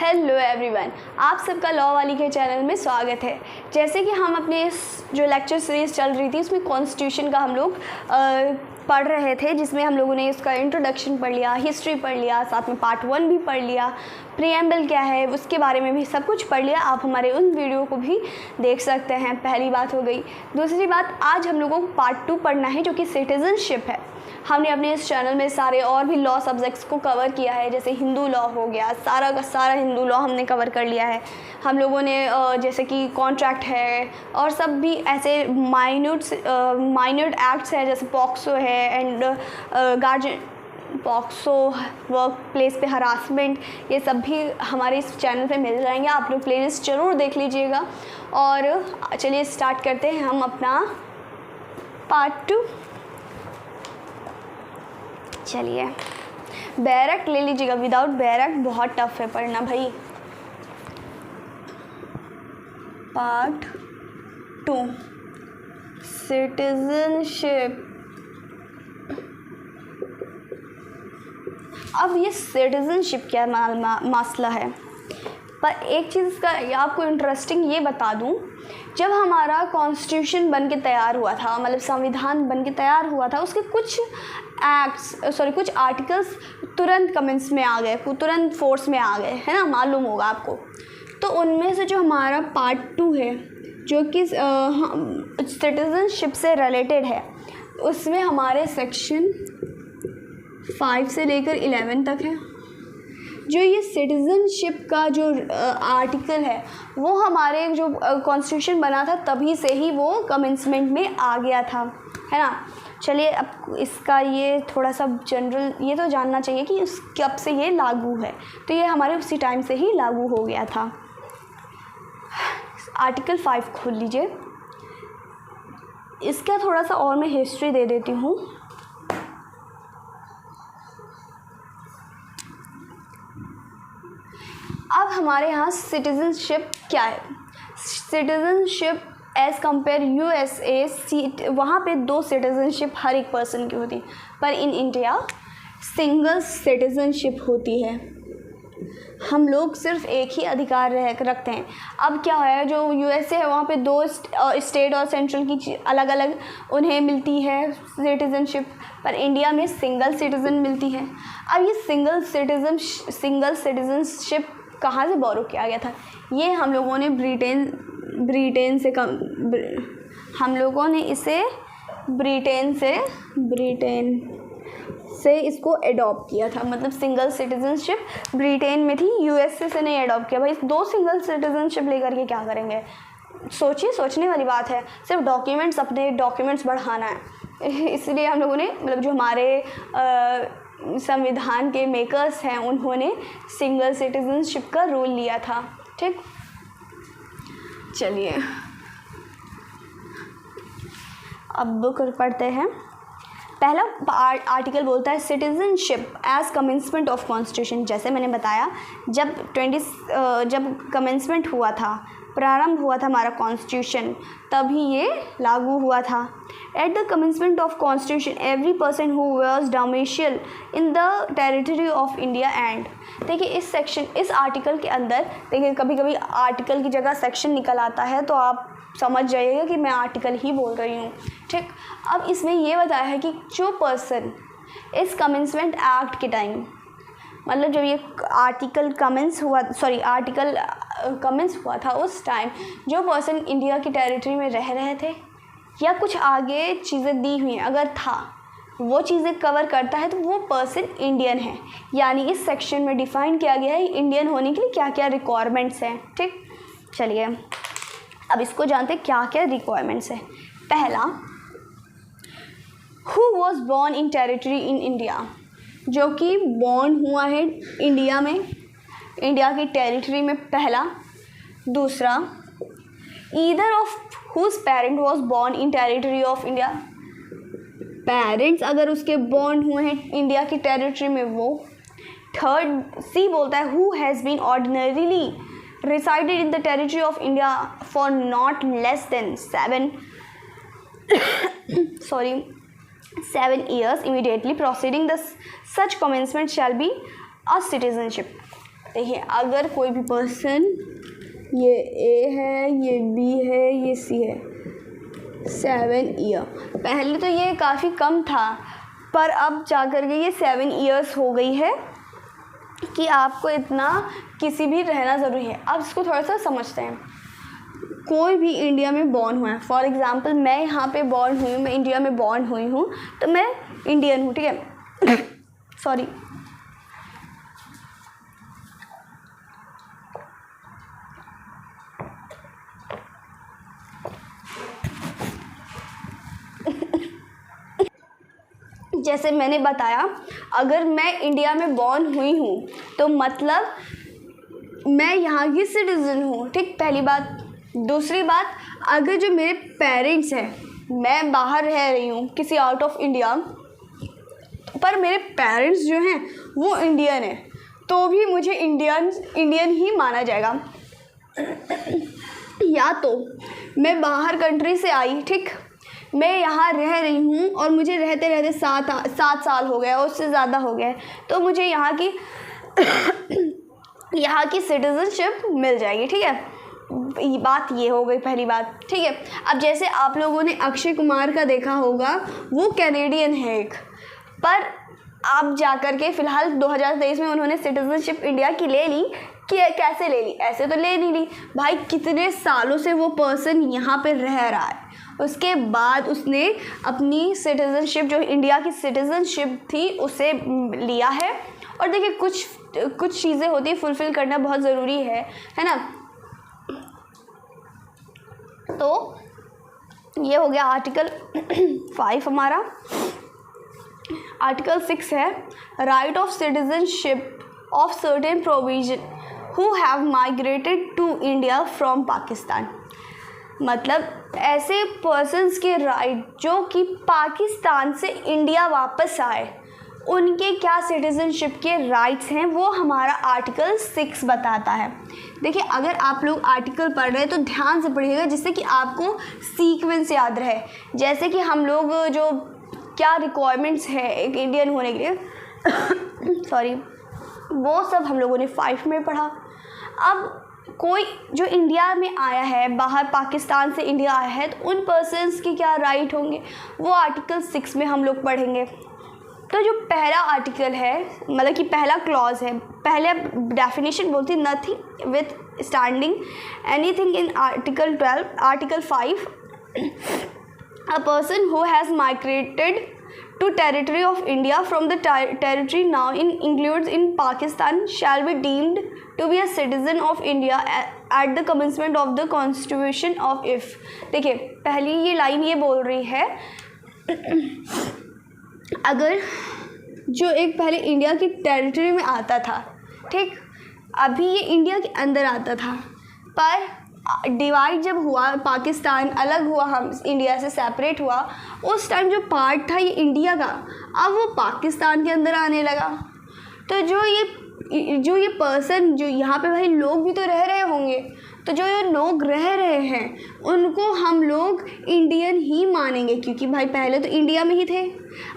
Hello everyone, आप सबका law वाली के चैनल में स्वागत है। जैसे कि हम अपने इस जो लेक्चर सीरीज़ चल रही थी उसमें कॉन्स्टिट्यूशन का हम लोग पढ़ रहे थे, जिसमें हम लोगों ने इसका इंट्रोडक्शन पढ़ लिया, हिस्ट्री पढ़ लिया, साथ में पार्ट 1 भी पढ़ लिया, प्रीएम्बल क्या है उसके बारे में भी सब कुछ पढ़ लिया। आप हमारे उन वीडियो को भी देख सकते हैं। पहली बात हो गई। दूसरी बात, आज हम लोगों को पार्ट 2 पढ़ना है जो कि सिटीजनशिप है। हमने अपने इस चैनल में सारे और भी लॉ सब्जेक्ट्स को कवर किया है, जैसे हिंदू लॉ हो गया, सारा का सारा हिंदू लॉ हमने कवर कर लिया है। हम लोगों ने जैसे कि कॉन्ट्रैक्ट है और सब भी ऐसे माइन्यूट एक्ट्स हैं, जैसे पॉक्सो है and guardian POCSO, work place पे हरासमेंट, ये सब भी हमारे इस चैनल पे मिल जाएंगे। आप लोग प्लेलिस्ट ज़रूर देख लीजिएगा। और चलिए स्टार्ट करते हैं हम अपना पार्ट 2। चलिए बैरक ले लीजिएगा, विदाउट बैरक बहुत टफ है पढ़ना भाई। Part 2 citizenship. अब ये सिटीजनशिप क्या मसला है, पर एक चीज़ का आपको इंटरेस्टिंग ये बता दूं, जब हमारा कॉन्स्टिट्यूशन बन के तैयार हुआ था, मतलब संविधान बन के तैयार हुआ था, उसके कुछ कुछ आर्टिकल्स तुरंत कमेंट्स में आ गए, तुरंत फोर्स में आ गए, है ना, मालूम होगा आपको। तो उनमें से जो हमारा पार्ट 2 है जो कि सिटीजनशिप से रिलेटेड है, उसमें हमारे सेक्शन 5 से लेकर 11 तक है। जो ये सिटीजनशिप का जो आर्टिकल है वो हमारे जो कॉन्स्टिट्यूशन बना था तभी से ही वो कमेंसमेंट में आ गया था, है ना। चलिए अब इसका ये थोड़ा सा जनरल ये तो जानना चाहिए कि कब से ये लागू है। तो ये हमारे उसी टाइम से ही लागू हो गया था। आर्टिकल 5 खोल लीजिए। इसका थोड़ा सा और मैं हिस्ट्री दे देती हूँ। अब हमारे यहाँ सिटीजनशिप क्या है। सिटीजनशिप एज़ कम्पेयर USA, वहाँ पे 2 सिटीजनशिप हर एक पर्सन की होती है, पर इन इंडिया सिंगल सिटीजनशिप होती है। हम लोग सिर्फ एक ही अधिकार रखते हैं। अब क्या है, जो USA है वहाँ पे 2 स्टेट और सेंट्रल की अलग अलग उन्हें मिलती है सिटीजनशिप, पर इंडिया में सिंगल सिटीज़न मिलती है। अब ये सिंगल सिटीजनशिप कहाँ से बोरो किया गया था? ये हम लोगों ने ब्रिटेन से इसको अडॉप्ट किया था। मतलब सिंगल सिटीजनशिप ब्रिटेन में थी, USA से नहीं अडॉप्ट किया। भाई 2 सिंगल सिटीजनशिप लेकर के क्या करेंगे? सोचिए, सोचने वाली बात है। सिर्फ डॉक्यूमेंट्स, अपने डॉक्यूमेंट्स बढ़ाना है। इसलिए हम लोगों ने, मतलब जो हमारे संविधान के मेकर्स हैं, उन्होंने सिंगल सिटीजनशिप का रूल लिया था। ठीक, चलिए अब बुक पढ़ते हैं। पहला आर्टिकल बोलता है citizenship as commencement of constitution. जैसे मैंने बताया, जब कमेंसमेंट हुआ था, प्रारंभ हुआ था हमारा कॉन्स्टिट्यूशन, तभी ये लागू हुआ था। At the commencement of constitution every person who was domicile in the territory of India and. देखिए इस आर्टिकल के अंदर, देखिए कभी कभी आर्टिकल की जगह सेक्शन निकल आता है, तो आप समझ जाइएगा कि मैं आर्टिकल ही बोल रही हूँ। ठीक, अब इसमें ये बताया है कि जो पर्सन इस कमेंसमेंट एक्ट के टाइम, मतलब जब ये आर्टिकल कमेंस हुआ था, उस टाइम जो पर्सन इंडिया की टेरिटरी में रह रहे थे या कुछ आगे चीज़ें दी हुई हैं, अगर था वो चीज़ें कवर करता है, तो वो पर्सन इंडियन है। यानी इस सेक्शन में डिफ़ाइन किया गया है इंडियन होने के लिए क्या क्या रिक्वायरमेंट्स हैं। ठीक, चलिए अब इसको जानते हैं क्या क्या रिक्वायरमेंट्स है। पहला, who was born in territory in India, जो कि बॉर्न हुआ है इंडिया में, इंडिया की टेरिटरी में, पहला। दूसरा, either of whose parent was born in territory of India, parents अगर उसके बॉर्न हुए हैं इंडिया की टेरिटरी में वो। थर्ड, सी बोलता है who has been ordinarily resided in the territory of India for not less than 7 years immediately preceding the such commencement shall be a citizenship। देखिए अगर कोई भी पर्सन, ये ए है, ये बी है, ये सी है, 7 ईयर, पहले तो ये काफ़ी कम था पर अब जा कर के ये 7 ईयर्स हो गई है कि आपको इतना किसी भी रहना ज़रूरी है। अब इसको थोड़ा सा समझते हैं। कोई भी इंडिया में बॉर्न हुआ है, फॉर एग्ज़ाम्पल मैं यहाँ पे बॉर्न हुई हूँ, मैं इंडिया में बॉर्न हुई हूँ तो मैं इंडियन हूँ, ठीक है। सॉरी, जैसे मैंने बताया अगर मैं इंडिया में बॉर्न हुई हूँ तो मतलब मैं यहाँ की सिटीज़न हूँ, ठीक, पहली बात। दूसरी बात, अगर जो मेरे पेरेंट्स हैं, मैं बाहर रह रही हूँ किसी आउट ऑफ इंडिया, पर मेरे पेरेंट्स जो हैं वो इंडियन है, तो भी मुझे इंडियन ही माना जाएगा। या तो मैं बाहर कंट्री से आई, ठीक, मैं यहाँ रह रही हूँ और मुझे रहते रहते 7 साल हो गए और उससे ज़्यादा हो गए, तो मुझे यहाँ की सिटीज़नशिप मिल जाएगी, ठीक है। बात ये हो गई पहली बात, ठीक है। अब जैसे आप लोगों ने अक्षय कुमार का देखा होगा, वो कैनेडियन है एक, पर आप जा कर के फ़िलहाल 2023 में उन्होंने सिटीज़नशिप इंडिया की ले ली। कि कैसे ले ली? ऐसे तो ले नहीं ली भाई, कितने सालों से वो पर्सन यहाँ पे रह रहा है, उसके बाद उसने अपनी सिटीज़नशिप, जो इंडिया की सिटीज़नशिप थी, उसे लिया है। और देखिए कुछ चीज़ें होती है, फुलफ़िल करना बहुत ज़रूरी है ना। तो ये हो गया आर्टिकल 5 हमारा। आर्टिकल 6 है right of citizenship of certain provision who have migrated to India from Pakistan. मतलब ऐसे पर्सन्स के राइट जो कि पाकिस्तान से इंडिया वापस आए, उनके क्या सिटीज़नशिप के राइट्स हैं, वो हमारा आर्टिकल 6 बताता है। देखिए अगर आप लोग आर्टिकल पढ़ रहे हैं तो ध्यान से पढ़िएगा, जिससे कि आपको सीक्वेंस याद रहे। जैसे कि हम लोग जो क्या रिक्वायरमेंट्स है एक इंडियन होने के लिए सॉरी, वो सब हम लोगों ने 5 में पढ़ा। अब कोई जो इंडिया में आया है, बाहर पाकिस्तान से इंडिया आया है, तो उन पर्सन्स की क्या राइट होंगे, वो आर्टिकल 6 में हम लोग पढ़ेंगे। तो जो पहला आर्टिकल है, मतलब कि पहला क्लॉज है, पहले डेफिनेशन बोलती nothing with standing anything in article 12, article 5 a person who has migrated to territory of India from the territory now includes in Pakistan shall be deemed to be a citizen of India at the commencement of the constitution of if। देखिए पहली ये line ये बोल रही है, अगर जो एक पहले इंडिया की टेरिटरी में आता था, ठीक, अभी ये इंडिया के अंदर आता था, पर डिवाइड जब हुआ, पाकिस्तान अलग हुआ, हम इंडिया से सेपरेट हुआ, उस टाइम जो पार्ट था ये इंडिया का, अब वो पाकिस्तान के अंदर आने लगा। तो जो ये पर्सन, जो यहाँ पे भाई लोग भी तो रह रहे होंगे, तो जो ये लोग रह रहे हैं उनको हम लोग इंडियन ही मानेंगे, क्योंकि भाई पहले तो इंडिया में ही थे।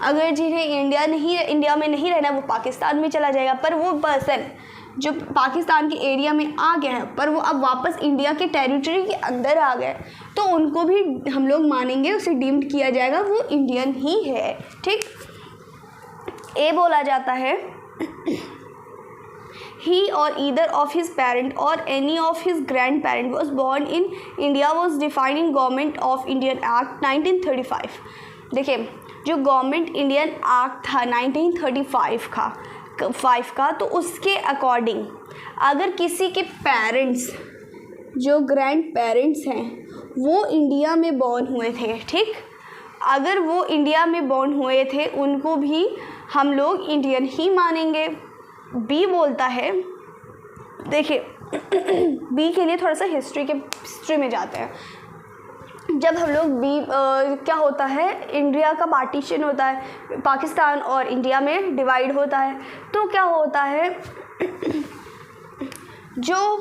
अगर जिन्हें इंडिया में नहीं रहना, वो पाकिस्तान में चला जाएगा। पर वो पर्सन जो पाकिस्तान के एरिया में आ गया है, पर वो अब वापस इंडिया के टेरिटरी के अंदर आ गए, तो उनको भी हम लोग मानेंगे, उसे डीम्ड किया जाएगा, वो इंडियन ही है, ठीक। ए बोला जाता है he or either of his parent or any of his grandparent was born in India was defined in Government of Indian Act 1935। देखिए जो गवर्नमेंट इंडियन एक्ट था 1935 का, तो उसके अकॉर्डिंग अगर किसी के पेरेंट्स, जो ग्रैंड पेरेंट्स हैं, वो इंडिया में बॉर्न हुए थे, ठीक, अगर वो इंडिया में बॉर्न हुए थे, उनको भी हम लोग इंडियन ही मानेंगे। बी बोलता है, देखिए बी के लिए थोड़ा सा हिस्ट्री में जाते हैं। जब हम लोग क्या होता है, इंडिया का पार्टीशन होता है, पाकिस्तान और इंडिया में डिवाइड होता है, तो क्या होता है, जो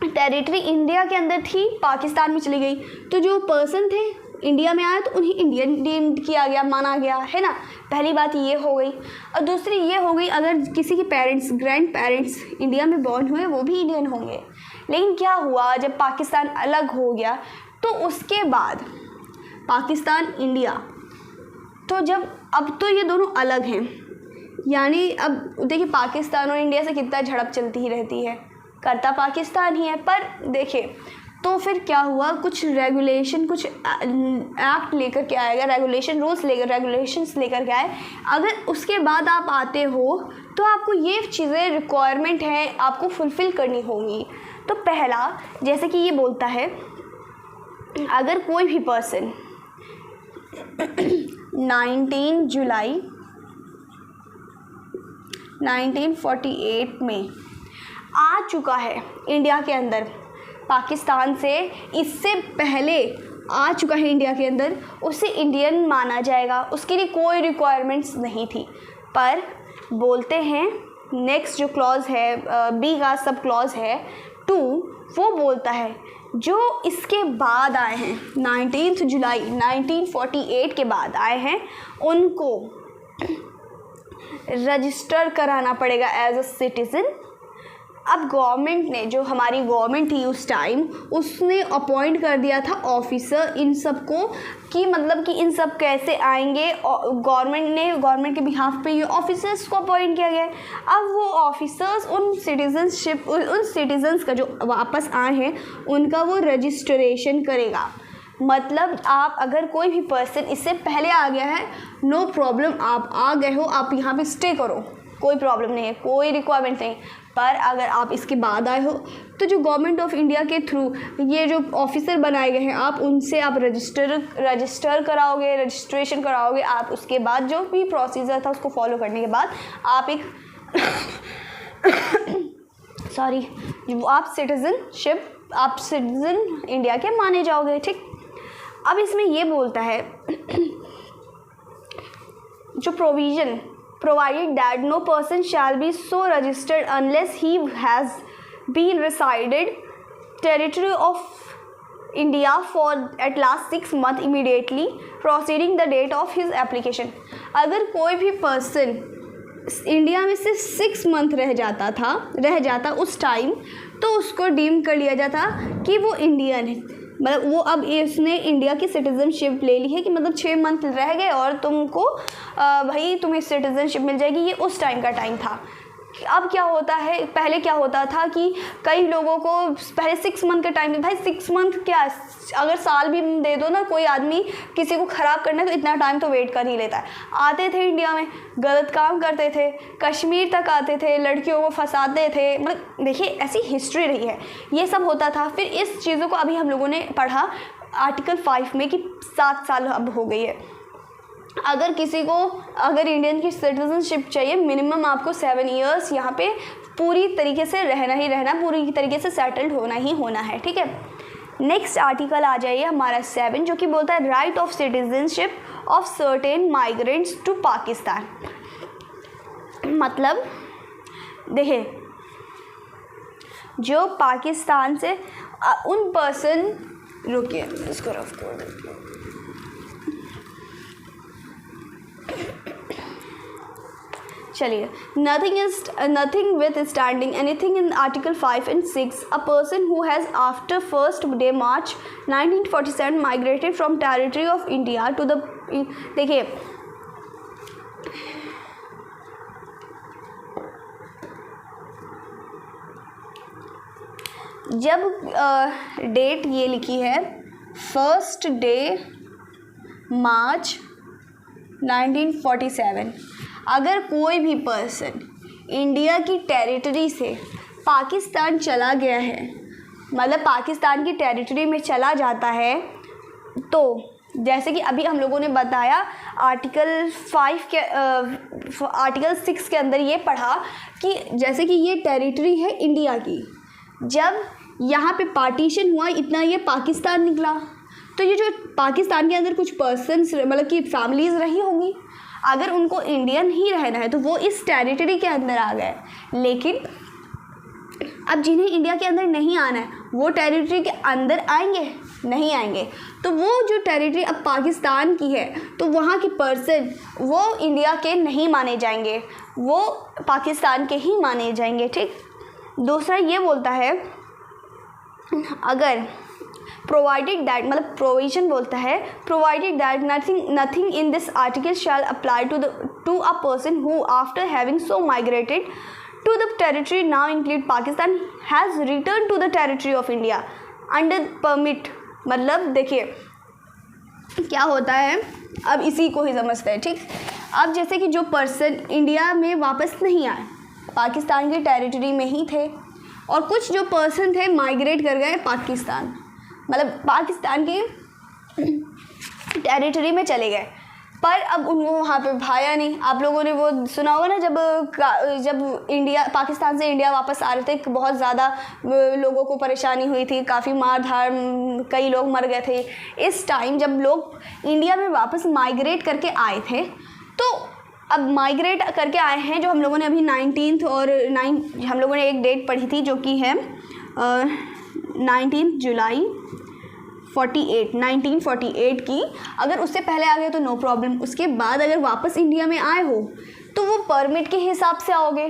टेरिटरी इंडिया के अंदर थी पाकिस्तान में चली गई, तो जो पर्सन थे इंडिया में आया तो उन्हें इंडियन डीम्ड किया गया, माना गया, है ना। पहली बात ये हो गई। और दूसरी ये हो गई, अगर किसी के पेरेंट्स, ग्रैंड पेरेंट्स इंडिया में बॉर्न हुए, वो भी इंडियन होंगे। लेकिन क्या हुआ, जब पाकिस्तान अलग हो गया तो उसके बाद पाकिस्तान, इंडिया, तो जब अब तो ये दोनों अलग हैं, यानी अब देखिए पाकिस्तान और इंडिया से कितना झड़प चलती ही रहती है, करता पाकिस्तान ही है। पर देखिए तो फिर क्या हुआ, कुछ रेगुलेशन, कुछ एक्ट लेकर के आएगा, रेगुलेशंस लेकर के आए। अगर उसके बाद आप आते हो तो आपको ये चीज़ें रिक्वायरमेंट है, आपको फुलफ़िल करनी होगी। तो पहला, जैसे कि ये बोलता है, अगर कोई भी पर्सन 19 जुलाई 1948 में आ चुका है इंडिया के अंदर, पाकिस्तान से इससे पहले आ चुका है इंडिया के अंदर, उसे इंडियन माना जाएगा। उसके लिए कोई रिक्वायरमेंट्स नहीं थी। पर बोलते हैं नेक्स्ट जो क्लॉज है, बी का सब क्लॉज है 2, वो बोलता है जो इसके बाद आए हैं, 19 जुलाई 1948 के बाद आए हैं, उनको रजिस्टर कराना पड़ेगा एज अ सिटीज़न। अब गवर्नमेंट ने, जो हमारी गवर्नमेंट थी उस टाइम, उसने अपॉइंट कर दिया था ऑफिसर इन सब को, कि मतलब कि इन सब कैसे आएंगे। गवर्नमेंट के बिहाफ पे ये ऑफिसर्स को अपॉइंट किया गया है। अब वो ऑफिसर्स उन सिटीजन्स का जो वापस आए हैं उनका वो रजिस्ट्रेशन करेगा। मतलब आप अगर कोई भी पर्सन इससे पहले आ गया है, नो प्रॉब्लम, आप आ गए हो, आप यहाँ पे स्टे करो, कोई प्रॉब्लम नहीं है, कोई रिक्वायरमेंट नहीं। पर अगर आप इसके बाद आए हो तो जो गवर्नमेंट ऑफ इंडिया के थ्रू ये जो ऑफिसर बनाए गए हैं, आप उनसे आप रजिस्टर कराओगे, रजिस्ट्रेशन कराओगे। आप उसके बाद जो भी प्रोसीजर था उसको फॉलो करने के बाद आप एक आप सिटीज़न इंडिया के माने जाओगे, ठीक। अब इसमें ये बोलता है जो provision provided that no person shall be so registered unless he has been resided territory of India for at last 6 months immediately preceding the date of his application। अगर कोई भी पर्सन इंडिया में से 6 मंथ रह जाता उस time, तो उसको डीम कर लिया जाता कि वो इंडियन है। मतलब वो अब इसने इंडिया की सिटीज़नशिप ले ली है कि मतलब 6 मंथ रह गए और तुमको भाई तुम्हें सिटीज़नशिप मिल जाएगी। ये उस टाइम का टाइम था। अब क्या होता है, पहले क्या होता था कि कई लोगों को पहले 6 मंथ का टाइम, भाई 6 मंथ क्या, अगर साल भी दे दो ना, कोई आदमी किसी को ख़राब करना है तो इतना टाइम तो वेट कर ही लेता है। आते थे इंडिया में, गलत काम करते थे, कश्मीर तक आते थे, लड़कियों को फंसाते थे। मतलब देखिए ऐसी हिस्ट्री रही है, ये सब होता था। फिर इस चीज़ों को अभी हम लोगों ने पढ़ा आर्टिकल 5 में कि 7 साल अब हो गई है। अगर किसी को अगर इंडियन की सिटीजनशिप चाहिए, मिनिमम आपको 7 ईयर्स यहाँ पे पूरी तरीके से रहना ही रहना, पूरी तरीके से सेटल्ड होना ही होना है, ठीक है। नेक्स्ट आर्टिकल आ जाइए हमारा 7, जो कि बोलता है right of citizenship of certain migrants to Pakistan. मतलब देखिए जो पाकिस्तान से उन पर्सन, रुकिए इसको रफ कर देते हैं। चलिए, nothing withstanding anything in Article 5 and 6, a person who has after 1st day March 1947 migrated from territory of India to the, देखिए जब डेट ये लिखी है 1st डे मार्च 1947, अगर कोई भी पर्सन इंडिया की टेरिटरी से पाकिस्तान चला गया है, मतलब पाकिस्तान की टेरिटरी में चला जाता है, तो जैसे कि अभी हम लोगों ने बताया आर्टिकल 6 के अंदर ये पढ़ा कि जैसे कि ये टेरिटरी है इंडिया की, जब यहाँ पे पार्टीशन हुआ इतना ये पाकिस्तान निकला, तो ये जो पाकिस्तान के अंदर कुछ पर्सन्स मतलब कि फैमिलीज़ रही होंगी, अगर उनको इंडियन ही रहना है तो वो इस टेरिटरी के अंदर आ गए। लेकिन अब जिन्हें इंडिया के अंदर नहीं आना है वो टेरिटरी के अंदर आएंगे, नहीं आएंगे। तो वो जो टेरिटरी अब पाकिस्तान की है तो वहाँ के पर्सन वो इंडिया के नहीं माने जाएंगे, वो पाकिस्तान के ही माने जाएंगे। ठीक। दूसरा ये बोलता है अगर प्रोवाइडेड दैट, मतलब प्रोविजन बोलता है provided that nothing in this article shall apply to a person who after having so migrated to the territory now include Pakistan has return to the territory of India under permit. मतलब देखिए क्या होता है, अब इसी को ही समझते हैं। ठीक। अब जैसे कि जो पर्सन इंडिया में वापस नहीं आए, पाकिस्तान की टेरिटरी में ही थे, और कुछ जो पर्सन थे माइग्रेट कर गए पाकिस्तान, मतलब पाकिस्तान की टेरिटरी में चले गए, पर अब उनको वहाँ पे भाया नहीं। आप लोगों ने वो सुना होगा ना, जब इंडिया पाकिस्तान से इंडिया वापस आ रहे थे बहुत ज़्यादा लोगों को परेशानी हुई थी, काफ़ी मार धाड़, कई लोग मर गए थे। इस टाइम जब लोग इंडिया में वापस माइग्रेट करके आए थे, तो अब माइग्रेट करके आए हैं जो हम लोगों ने अभी 19 और 9 हम लोगों ने एक डेट पढ़ी थी जो कि है 19 जुलाई 1948 की। अगर उससे पहले आ गए तो नो प्रॉब्लम, उसके बाद अगर वापस इंडिया में आए हो तो वो परमिट के हिसाब से आओगे।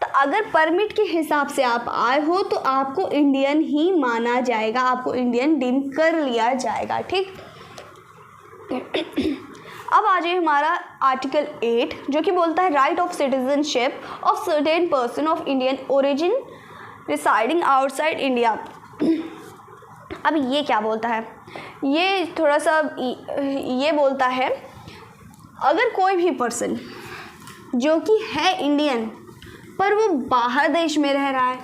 तो अगर परमिट के हिसाब से आप आए हो तो आपको इंडियन ही माना जाएगा, आपको इंडियन डीम कर लिया जाएगा। ठीक। अब आ जाए हमारा आर्टिकल 8 जो कि बोलता है right of citizenship of certain person of Indian origin residing outside India. अब ये क्या बोलता है, ये थोड़ा सा ये बोलता है अगर कोई भी पर्सन जो कि है इंडियन पर वो बाहर देश में रह रहा है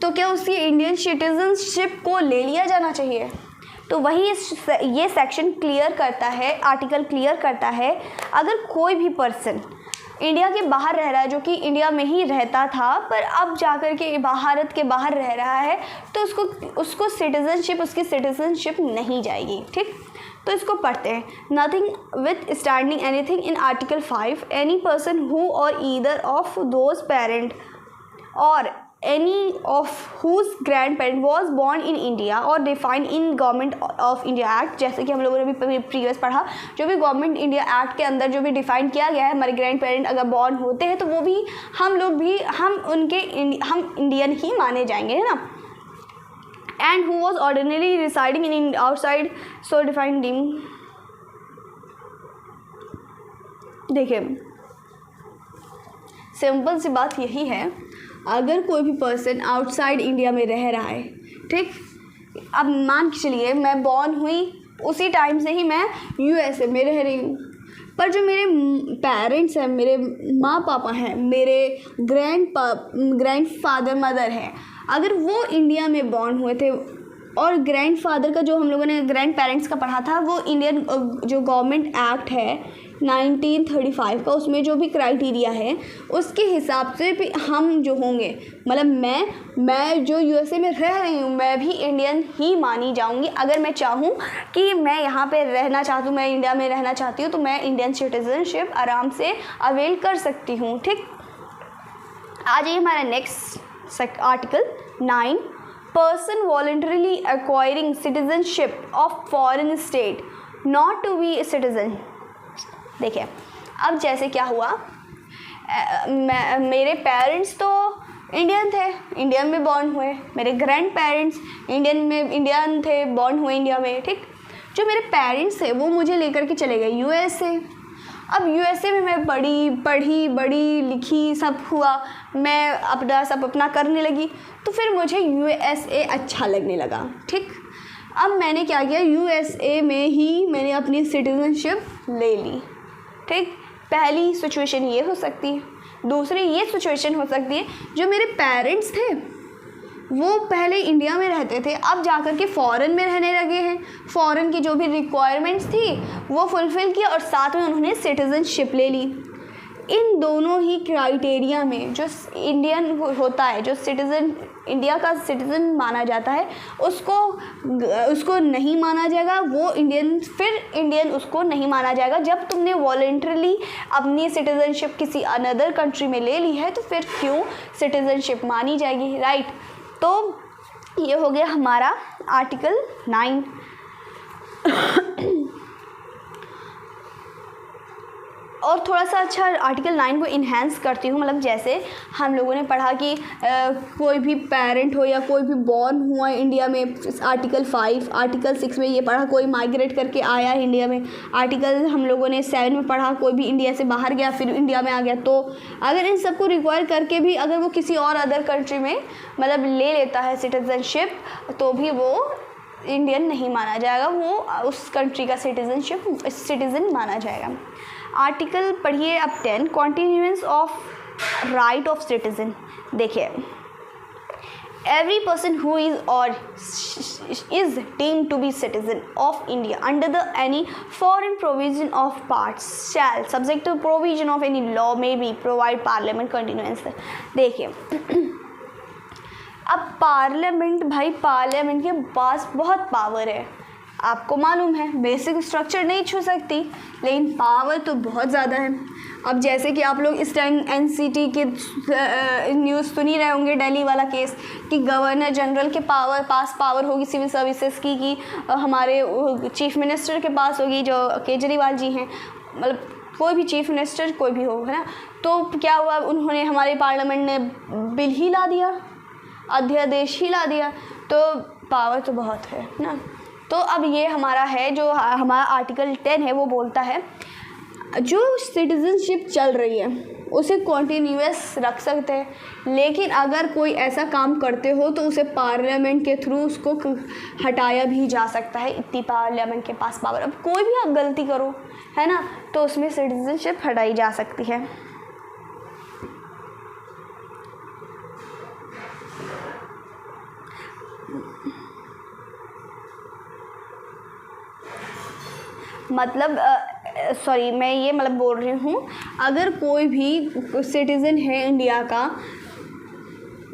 तो क्या उसकी इंडियन सिटीजनशिप को ले लिया जाना चाहिए। तो वही ये सेक्शन क्लियर करता है, आर्टिकल क्लियर करता है अगर कोई भी पर्सन इंडिया के बाहर रह रहा है, जो कि इंडिया में ही रहता था पर अब जाकर के भारत के बाहर रह रहा है, तो उसको सिटीजनशिप, उसकी सिटीजनशिप नहीं जाएगी। ठीक। तो इसको पढ़ते हैं। Nothing with standing anything in article 5 any person who और ईदर ऑफ दोज पेरेंट और any of whose grandparent was born in India or defined in Government of India Act, जैसे कि हम लोगों ने भी प्रीवियस पढ़ा, जो भी गवर्नमेंट इंडिया एक्ट के अंदर जो भी डिफाइन किया गया है, हमारे ग्रैंड पेरेंट अगर बॉर्न होते हैं तो वो भी हम इंडियन ही माने जाएंगे, है ना। And who was ordinary residing in outside so defined deem. देखिए सिंपल सी बात यही है, अगर कोई भी पर्सन आउटसाइड इंडिया में रह रहा है, ठीक, अब मान के चलिए मैं बॉर्न हुई उसी टाइम से ही मैं यूएसए में रह रही हूँ, पर जो मेरे पेरेंट्स हैं, मेरे माँ पापा हैं, मेरे ग्रैंड फादर मदर हैं, अगर वो इंडिया में बॉर्न हुए थे और ग्रैंड फादर का जो हम लोगों ने ग्रैंड पेरेंट्स का पढ़ा था वो इंडियन जो गवर्नमेंट एक्ट है 1935 का, उसमें जो भी क्राइटेरिया है उसके हिसाब से भी हम जो होंगे, मतलब मैं जो यूएसए में रह रही हूँ मैं भी इंडियन ही मानी जाऊँगी। अगर मैं चाहूँ कि मैं यहाँ पे रहना चाहती हूँ, मैं इंडिया में रहना चाहती हूँ, तो मैं इंडियन सिटीजनशिप आराम से अवेल कर सकती हूँ। ठीक। आ जाइए हमारा next article 9, person voluntarily acquiring citizenship of foreign state not to be a citizen. देखिए अब जैसे क्या हुआ, मेरे पेरेंट्स तो इंडियन थे, इंडियन में बॉर्न हुए, मेरे ग्रैंड पेरेंट्स इंडियन थे, बॉर्न हुए इंडिया में। ठीक। जो मेरे पेरेंट्स थे वो मुझे लेकर के चले गए यूएसए। अब यूएसए में मैं बड़ी लिखी सब हुआ, मैं अपना करने लगी, तो फिर मुझे यूएसए अच्छा लगने लगा। ठीक। अब मैंने क्या किया, यूएसए में ही मैंने अपनी सिटीजनशिप ले ली। ठीक। पहली सिचुएशन ये हो सकती है। दूसरी ये सिचुएशन हो सकती है, जो मेरे पेरेंट्स थे वो पहले इंडिया में रहते थे, अब जाकर के फॉरेन में रहने लगे हैं, फॉरेन की जो भी रिक्वायरमेंट्स थी वो फुलफ़िल की और साथ में उन्होंने सिटीज़नशिप ले ली। इन दोनों ही क्राइटेरिया में जो इंडियन होता है, जो सिटीज़न इंडिया का सिटीज़न माना जाता है, उसको नहीं माना जाएगा, वो इंडियन उसको नहीं माना जाएगा। जब तुमने वॉलंटरली अपनी सिटीज़नशिप किसी अनदर कंट्री में ले ली है तो फिर क्यों सिटीज़नशिप मानी जाएगी, राइट। तो ये हो गया हमारा आर्टिकल 9। और थोड़ा सा अच्छा आर्टिकल 9 को इन्हेंस करती हूँ। मतलब जैसे हम लोगों ने पढ़ा कि कोई भी पेरेंट हो या कोई भी बॉर्न हुआ है इंडिया में, आर्टिकल 5, आर्टिकल 6 में ये पढ़ा कोई माइग्रेट करके आया है इंडिया में, आर्टिकल हम लोगों ने 7 में पढ़ा कोई भी इंडिया से बाहर गया फिर इंडिया में आ गया। तो अगर इन सबको रिक्वायर करके भी अगर वो किसी और अदर कंट्री में मतलब ले लेता है सिटीजनशिप, तो भी वो इंडियन नहीं माना जाएगा, वो उस कंट्री का सिटीज़न माना जाएगा। आर्टिकल पढ़िए अब 10, continuance of right of citizen. देखिए, every person who is or is deemed to be citizen of India under the any foreign provision of parts shall subject to provision of any law may be provide parliament continuance. देखिए, अब parliament, भाई parliament के पास बहुत power है, आपको मालूम है, basic structure नहीं छू सकती लेकिन पावर तो बहुत ज़्यादा है। अब जैसे कि आप लोग इस टाइम एनसीटी के न्यूज़ सुन ही रहे होंगे, दिल्ली वाला केस, कि गवर्नर जनरल के पास पावर होगी सिविल सर्विसेज की, कि हमारे चीफ मिनिस्टर के पास होगी जो केजरीवाल जी हैं, मतलब कोई भी चीफ मिनिस्टर कोई भी हो, है ना। तो क्या हुआ, उन्होंने हमारे पार्लियामेंट ने बिल ही ला दिया, अध्यादेश ही ला दिया, तो पावर तो बहुत है ना। तो अब ये हमारा है जो हमारा आर्टिकल 10 है, वो बोलता है जो सिटीज़नशिप चल रही है उसे कॉन्टीन्यूअस रख सकते हैं, लेकिन अगर कोई ऐसा काम करते हो तो उसे पार्लियामेंट के थ्रू उसको हटाया भी जा सकता है, इतनी पार्लियामेंट के पास पावर। अब कोई भी आप गलती करो, है ना, तो उसमें सिटीज़नशिप हटाई जा सकती है। मतलब सॉरी, मैं ये मतलब बोल रही हूँ, अगर कोई भी सिटीज़न है इंडिया का,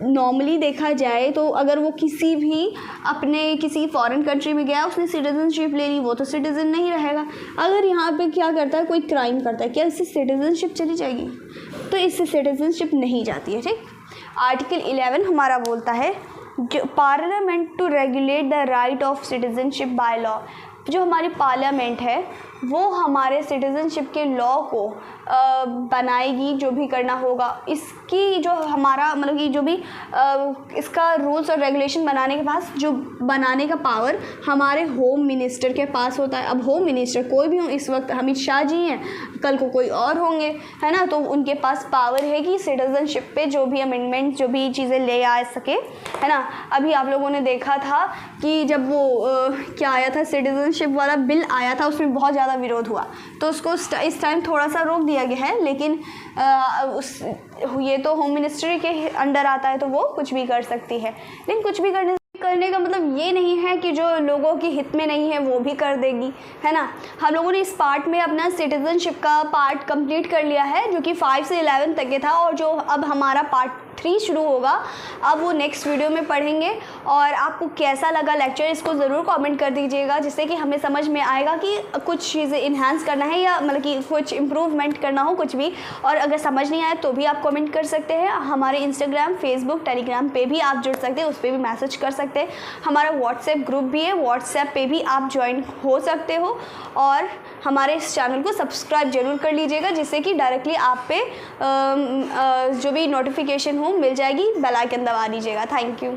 नॉर्मली देखा जाए तो अगर वो किसी भी अपने किसी फॉरेन कंट्री में गया, उसने सिटीज़नशिप ले ली, वो तो सिटीज़न नहीं रहेगा। अगर यहाँ पे क्या करता है, कोई क्राइम करता है, क्या इससे सिटीज़नशिप चली जाएगी? तो इससे सिटीज़नशिप नहीं जाती है, ठीक। आर्टिकल 11 हमारा बोलता है जो parliament to regulate the right of citizenship by law. जो हमारी पार्लियामेंट है वो हमारे सिटीज़नशिप के लॉ को बनाएगी, जो भी करना होगा इसकी, जो हमारा मतलब कि जो भी इसका रूल्स और रेगुलेशन बनाने के पास, जो बनाने का पावर हमारे होम मिनिस्टर के पास होता है। अब होम मिनिस्टर कोई भी हो, इस वक्त अमित शाह जी हैं, कल को कोई और होंगे, है ना, तो उनके पास पावर है कि सिटीज़नशिप पे जो भी अमेंडमेंट, जो भी चीज़ें ले आ सके, है ना। अभी आप लोगों ने देखा था कि जब वो क्या आया था, सिटीज़नशिप वाला बिल आया था, उसमें बहुत ज़्यादा विरोध हुआ, तो उसको इस टाइम थोड़ा सा रोक दिया गया है, लेकिन ये तो होम मिनिस्ट्री के अंडर आता है, तो वो कुछ भी कर सकती है। लेकिन कुछ भी करने का मतलब ये नहीं है कि जो लोगों के हित में नहीं है वो भी कर देगी, है ना। हम लोगों ने इस पार्ट में अपना सिटीज़नशिप का पार्ट कंप्लीट कर लिया है, जो कि 5 से 11 तक के था, और जो अब हमारा पार्ट 3 शुरू होगा, अब वो नेक्स्ट वीडियो में पढ़ेंगे। और आपको कैसा लगा लेक्चर, इसको ज़रूर कमेंट कर दीजिएगा, जिससे कि हमें समझ में आएगा कि कुछ चीज़ें इन्हांस करना है या मतलब कि कुछ इम्प्रूवमेंट करना हो, कुछ भी। और अगर समझ नहीं आए तो भी आप कमेंट कर सकते हैं। हमारे इंस्टाग्राम, फेसबुक, टेलीग्राम पे भी आप जुड़ सकते हैं, उस पर भी मैसेज कर सकते हैं। हमारा व्हाट्सएप ग्रुप भी है, व्हाट्सएप पे भी आप ज्वाइन हो सकते हो। और हमारे इस चैनल को सब्सक्राइब जरूर कर लीजिएगा, जिससे कि डायरेक्टली आप पे जो भी नोटिफिकेशन हो मिल जाएगी, बेल आइकन दबा दीजिएगा। Thank you.